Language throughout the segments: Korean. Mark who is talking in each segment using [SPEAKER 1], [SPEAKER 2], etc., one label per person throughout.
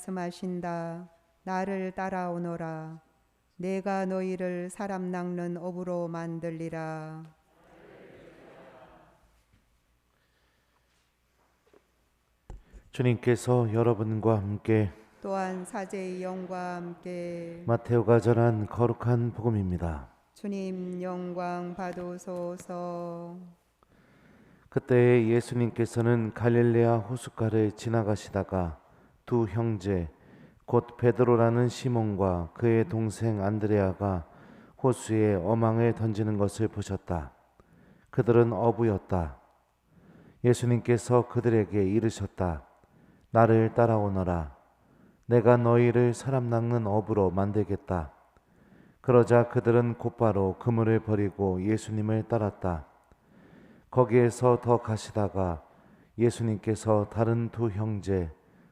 [SPEAKER 1] 말씀하신다. 나를 따라오너라. 내가 너희를 사람 낚는 업으로 만들리라.
[SPEAKER 2] 주님께서 여러분과 함께
[SPEAKER 1] 또한 사제의 영과 함께
[SPEAKER 2] 마테오가 전한 거룩한 복음입니다.
[SPEAKER 1] 주님 영광 받으소서.
[SPEAKER 2] 그때 예수님께서는 갈릴레아 호숫가를 지나가시다가 두 형제 곧 베드로라는 시몬과 그의 동생 안드레아가 호수에 어망을 던지는 것을 보셨다. 그들은 어부였다. 예수님께서 그들에게 이르셨다. 나를 따라오너라. 내가 너희를 사람 낚는 어부로 만들겠다. 그러자 그들은 곧바로 그물을 버리고 예수님을 따랐다. 거기에서 더 가시다가 예수님께서 다른 두 형제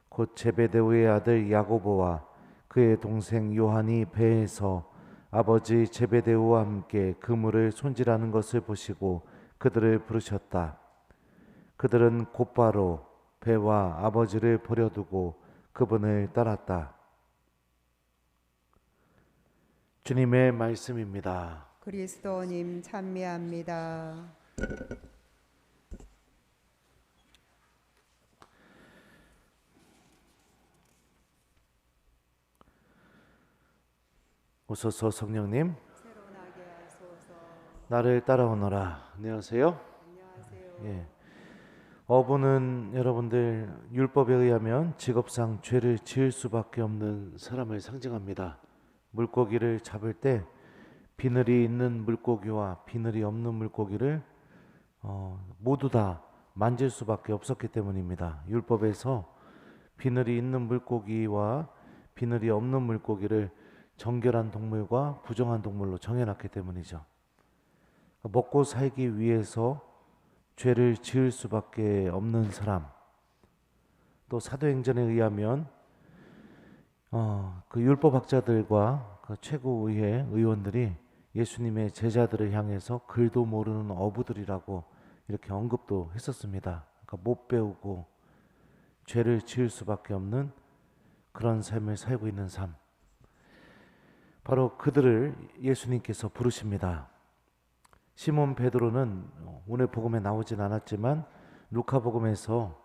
[SPEAKER 2] 곧 제베데오의 아들 야고보와 그의 동생 요한이 배에서 아버지 제베데오와 함께 그물을 손질하는 것을 보시고 그들을 부르셨다. 그들은 곧바로 배와 아버지를 버려두고 그분을 따랐다. 주님의 말씀입니다.
[SPEAKER 1] 그리스도님 찬미합니다.
[SPEAKER 2] 오소서 성령님,
[SPEAKER 1] 새로나게 하소서.
[SPEAKER 2] 나를 따라오너라. 안녕하세요.
[SPEAKER 1] 안녕하세요.
[SPEAKER 2] 예. 어부는 여러분들 율법에 의하면 직업상 죄를 지을 수밖에 없는 사람을 상징합니다. 물고기를 잡을 때 비늘이 있는 물고기와 비늘이 없는 물고기를 모두 다 만질 수밖에 없었기 때문입니다. 율법에서 비늘이 있는 물고기와 비늘이 없는 물고기를 정결한 동물과 부정한 동물로 정해놨기 때문이죠. 먹고 살기 위해서 죄를 지을 수밖에 없는 사람. 또 사도행전에 의하면 그 율법학자들과 그 최고의회 의원들이 예수님의 제자들을 향해서 글도 모르는 어부들이라고 이렇게 언급도 했었습니다. 그러니까 못 배우고 죄를 지을 수밖에 없는 그런 삶을 살고 있는 삶. 바로 그들을 예수님께서 부르십니다. 시몬 베드로는 오늘 복음에 나오진 않았지만 루카 복음에서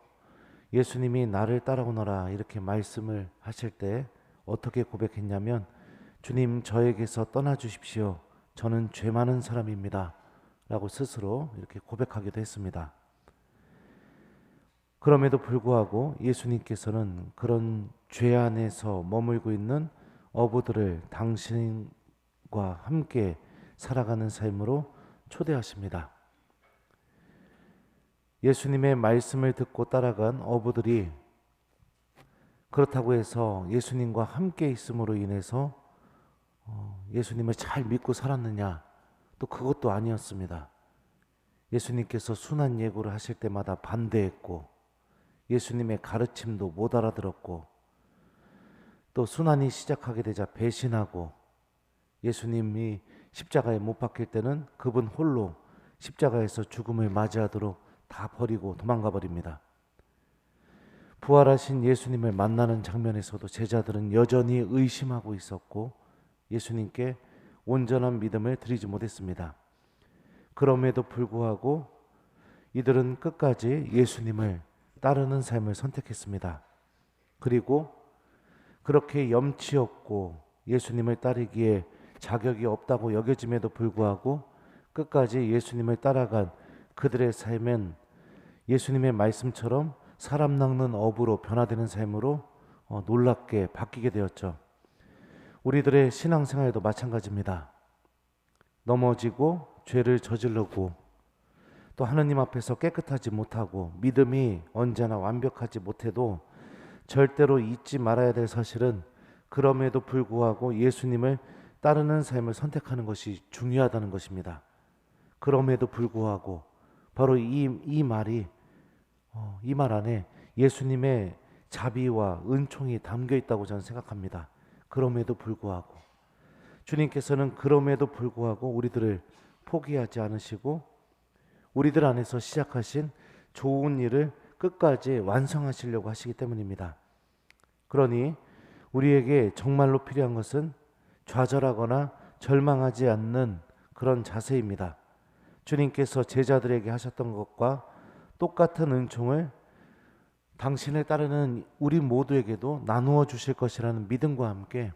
[SPEAKER 2] 예수님이 나를 따라오너라 이렇게 말씀을 하실 때 어떻게 고백했냐면, 주님 저에게서 떠나 주십시오. 저는 죄 많은 사람입니다. 라고 스스로 이렇게 고백하기도 했습니다. 그럼에도 불구하고 예수님께서는 그런 죄 안에서 머물고 있는 어부들을 당신과 함께 살아가는 삶으로 초대하십니다. 예수님의 말씀을 듣고 따라간 어부들이 그렇다고 해서 예수님과 함께 있음으로 인해서 예수님을 잘 믿고 살았느냐? 또 그것도 아니었습니다. 예수님께서 순한 예고를 하실 때마다 반대했고, 예수님의 가르침도 못 알아들었고, 또 순환이 시작하게 되자 배신하고, 예수님이 십자가에 못 박힐 때는 그분 홀로 십자가에서 죽음을 맞이하도록 다 버리고 도망가 버립니다. 부활하신 예수님을 만나는 장면에서도 제자들은 여전히 의심하고 있었고 예수님께 온전한 믿음을 드리지 못했습니다. 그럼에도 불구하고 이들은 끝까지 예수님을 따르는 삶을 선택했습니다. 그리고 그렇게 염치 없고 예수님을 따르기에 자격이 없다고 여겨짐에도 불구하고 끝까지 예수님을 따라간 그들의 삶은 예수님의 말씀처럼 사람 낚는 어부로 변화되는 삶으로 놀랍게 바뀌게 되었죠. 우리들의 신앙생활도 마찬가지입니다. 넘어지고 죄를 저지르고 또 하느님 앞에서 깨끗하지 못하고 믿음이 언제나 완벽하지 못해도 절대로 잊지 말아야 될 사실은 그럼에도 불구하고 예수님을 따르는 삶을 선택하는 것이 중요하다는 것입니다. 그럼에도 불구하고 바로 이 말이 이 말 안에 예수님의 자비와 은총이 담겨 있다고 저는 생각합니다. 그럼에도 불구하고 주님께서는 그럼에도 불구하고 우리들을 포기하지 않으시고 우리들 안에서 시작하신 좋은 일을 끝까지 완성하시려고 하시기 때문입니다. 그러니 우리에게 정말로 필요한 것은 좌절하거나 절망하지 않는 그런 자세입니다. 주님께서 제자들에게 하셨던 것과 똑같은 은총을 당신을 따르는 우리 모두에게도 나누어 주실 것이라는 믿음과 함께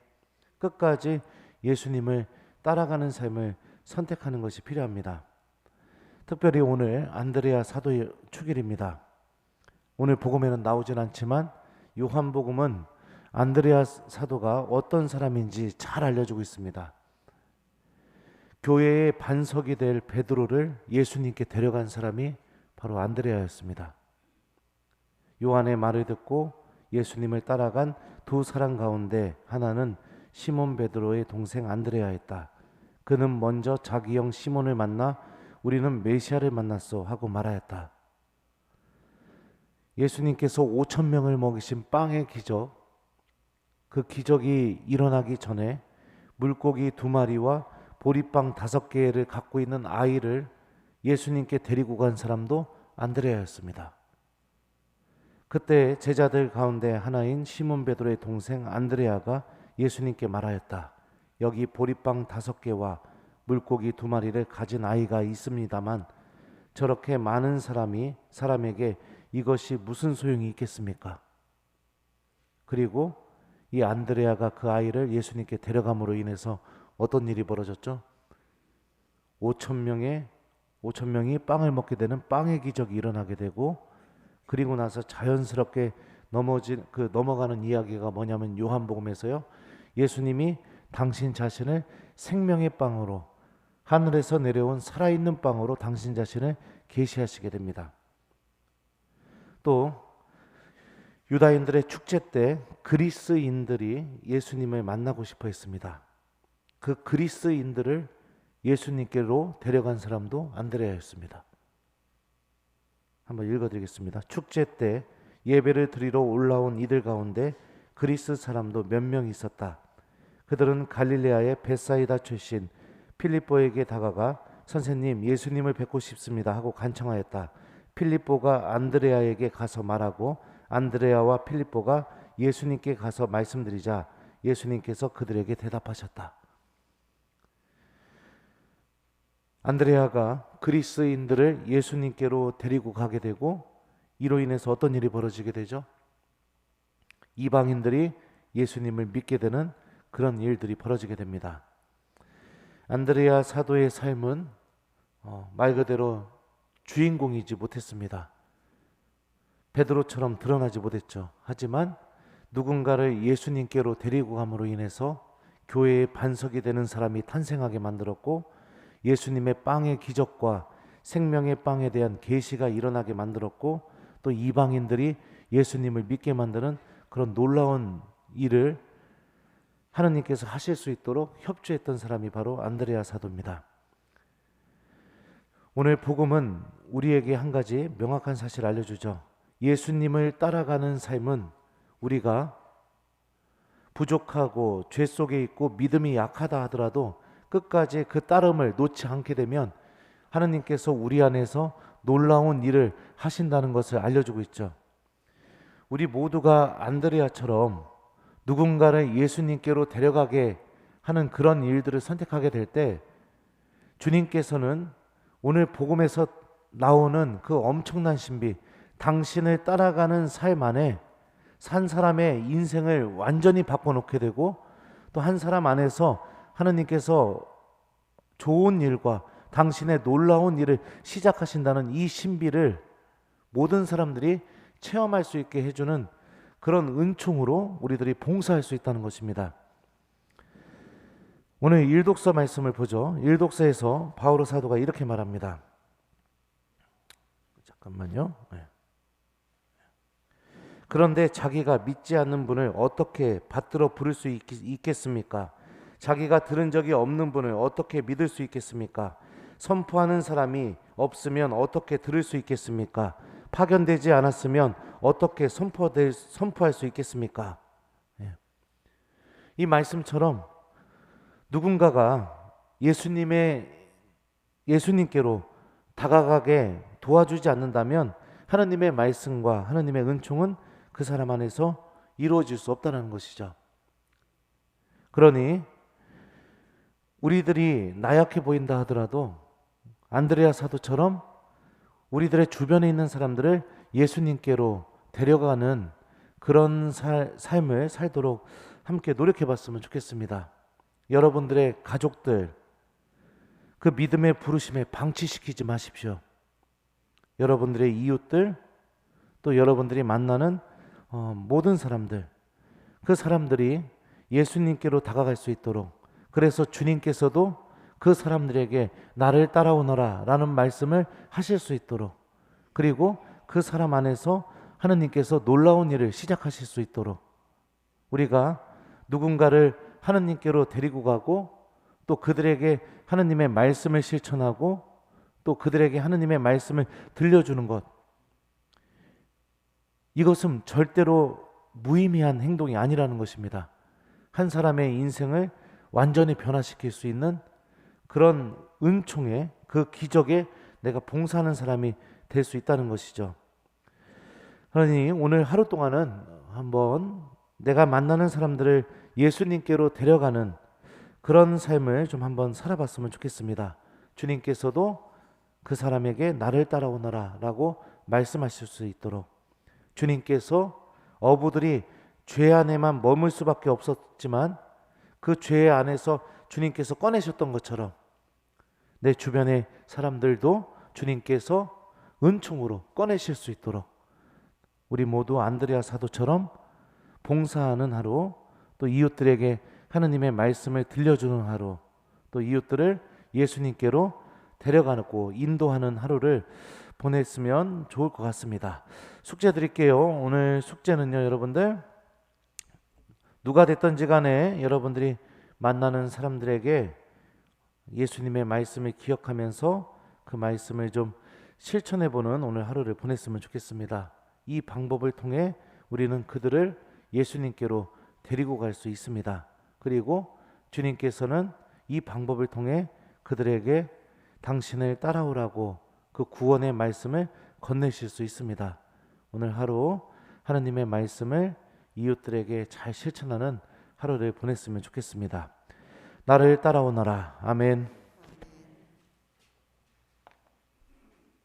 [SPEAKER 2] 끝까지 예수님을 따라가는 삶을 선택하는 것이 필요합니다. 특별히 오늘 안드레아 사도의 축일입니다. 오늘 복음에는 나오진 않지만 요한복음은 안드레아 사도가 어떤 사람인지 잘 알려주고 있습니다. 교회의 반석이 될 베드로를 예수님께 데려간 사람이 바로 안드레아였습니다. 요한의 말을 듣고 예수님을 따라간 두 사람 가운데 하나는 시몬 베드로의 동생 안드레아였다. 그는 먼저 자기 형 시몬을 만나 우리는 메시아를 만났소 하고 말하였다. 예수님께서 5천 명을 먹이신 빵의 기적, 그 기적이 일어나기 전에 물고기 2마리와 보리빵 5개를 갖고 있는 아이를 예수님께 데리고 간 사람도 안드레아였습니다. 그때 제자들 가운데 하나인 시몬 베드로의 동생 안드레아가 예수님께 말하였다. 여기 보리빵 5개와 물고기 2마리를 가진 아이가 있습니다만 저렇게 많은 사람에게 이것이 무슨 소용이 있겠습니까? 그리고 이 안드레아가 그 아이를 예수님께 데려감으로 인해서 어떤 일이 벌어졌죠? 5천 명이 빵을 먹게 되는 빵의 기적이 일어나게 되고, 그리고 나서 자연스럽게 넘어가는 이야기가 뭐냐면 요한복음에서요, 예수님이 당신 자신을 생명의 빵으로, 하늘에서 내려온 살아있는 빵으로 당신 자신을 계시하시게 됩니다. 또 유다인들의 축제 때 그리스인들이 예수님을 만나고 싶어 했습니다. 그 그리스인들을 예수님께로 데려간 사람도 안드레아였습니다. 한번 읽어드리겠습니다. 축제 때 예배를 드리러 올라온 이들 가운데 그리스 사람도 몇 명 있었다. 그들은 갈릴레아의 벳사이다 출신 필립보에게 다가가 선생님, 예수님을 뵙고 싶습니다 하고 간청하였다. 필립보가 안드레아에게 가서 말하고 안드레아와 필립보가 예수님께 가서 말씀드리자 예수님께서 그들에게 대답하셨다. 안드레아가 그리스인들을 예수님께로 데리고 가게 되고, 이로 인해서 어떤 일이 벌어지게 되죠? 이방인들이 예수님을 믿게 되는 그런 일들이 벌어지게 됩니다. 안드레아 사도의 삶은 말 그대로 주인공이지 못했습니다. 베드로처럼 드러나지 못했죠. 하지만 누군가를 예수님께로 데리고 감으로 인해서 교회의 반석이 되는 사람이 탄생하게 만들었고, 예수님의 빵의 기적과 생명의 빵에 대한 계시가 일어나게 만들었고, 또 이방인들이 예수님을 믿게 만드는 그런 놀라운 일을 하느님께서 하실 수 있도록 협조했던 사람이 바로 안드레아 사도입니다. 오늘 복음은 우리에게 한 가지 명확한 사실을 알려주죠. 예수님을 따라가는 삶은 우리가 부족하고 죄 속에 있고 믿음이 약하다 하더라도 끝까지 그 따름을 놓지 않게 되면 하느님께서 우리 안에서 놀라운 일을 하신다는 것을 알려주고 있죠. 우리 모두가 안드레아처럼 누군가를 예수님께로 데려가게 하는 그런 일들을 선택하게 될 때 주님께서는 오늘 복음에서 나오는 그 엄청난 신비, 당신을 따라가는 삶 안에 산 사람의 인생을 완전히 바꿔놓게 되고, 또 한 사람 안에서 하느님께서 좋은 일과 당신의 놀라운 일을 시작하신다는 이 신비를 모든 사람들이 체험할 수 있게 해주는 그런 은총으로 우리들이 봉사할 수 있다는 것입니다. 오늘 일독서 말씀을 보죠. 일독서에서 바오로 사도가 이렇게 말합니다. 잠깐만요. 그런데 자기가 믿지 않는 분을 어떻게 받들어 부를 수 있겠습니까? 자기가 들은 적이 없는 분을 어떻게 믿을 수 있겠습니까? 선포하는 사람이 없으면 어떻게 들을 수 있겠습니까? 파견되지 않았으면 어떻게 선포할 수 있겠습니까? 이 말씀처럼 누군가가 예수님께로 다가가게 도와주지 않는다면 하나님의 말씀과 하나님의 은총은 그 사람 안에서 이루어질 수 없다는 것이죠. 그러니 우리들이 나약해 보인다 하더라도 안드레아 사도처럼 우리들의 주변에 있는 사람들을 예수님께로 데려가는 그런 삶을 살도록 함께 노력해 봤으면 좋겠습니다. 여러분들의 가족들, 그 믿음의 부르심에 방치시키지 마십시오. 여러분들의 이웃들, 또 여러분들이 만나는 모든 사람들, 그 사람들이 예수님께로 다가갈 수 있도록, 그래서 주님께서도 그 사람들에게 나를 따라오너라 라는 말씀을 하실 수 있도록, 그리고 그 사람 안에서 하느님께서 놀라운 일을 시작하실 수 있도록 우리가 누군가를 하느님께로 데리고 가고 또 그들에게 하느님의 말씀을 실천하고 또 그들에게 하느님의 말씀을 들려주는 것, 이것은 절대로 무의미한 행동이 아니라는 것입니다. 한 사람의 인생을 완전히 변화시킬 수 있는 그런 은총의 그 기적에 내가 봉사하는 사람이 될 수 있다는 것이죠. 그러니 오늘 하루 동안은 한번 내가 만나는 사람들을 예수님께로 데려가는 그런 삶을 좀 한번 살아봤으면 좋겠습니다. 주님께서도 그 사람에게 나를 따라오너라 라고 말씀하실 수 있도록, 주님께서 어부들이 죄 안에만 머물 수밖에 없었지만 그 죄 안에서 주님께서 꺼내셨던 것처럼 내 주변의 사람들도 주님께서 은총으로 꺼내실 수 있도록 우리 모두 안드레아 사도처럼 봉사하는 하루, 또 이웃들에게 하느님의 말씀을 들려주는 하루, 또 이웃들을 예수님께로 데려가고 인도하는 하루를 보냈으면 좋을 것 같습니다. 숙제 드릴게요. 오늘 숙제는요, 여러분들 누가 됐든지 간에 여러분들이 만나는 사람들에게 예수님의 말씀을 기억하면서 그 말씀을 좀 실천해보는 오늘 하루를 보냈으면 좋겠습니다. 이 방법을 통해 우리는 그들을 예수님께로 데리고 갈 수 있습니다. 그리고 주님께서는 이 방법을 통해 그들에게 당신을 따라오라고 그 구원의 말씀을 건네실 수 있습니다. 오늘 하루 하나님의 말씀을 이웃들에게 잘 실천하는 하루를 보냈으면 좋겠습니다. 나를 따라오너라. 아멘.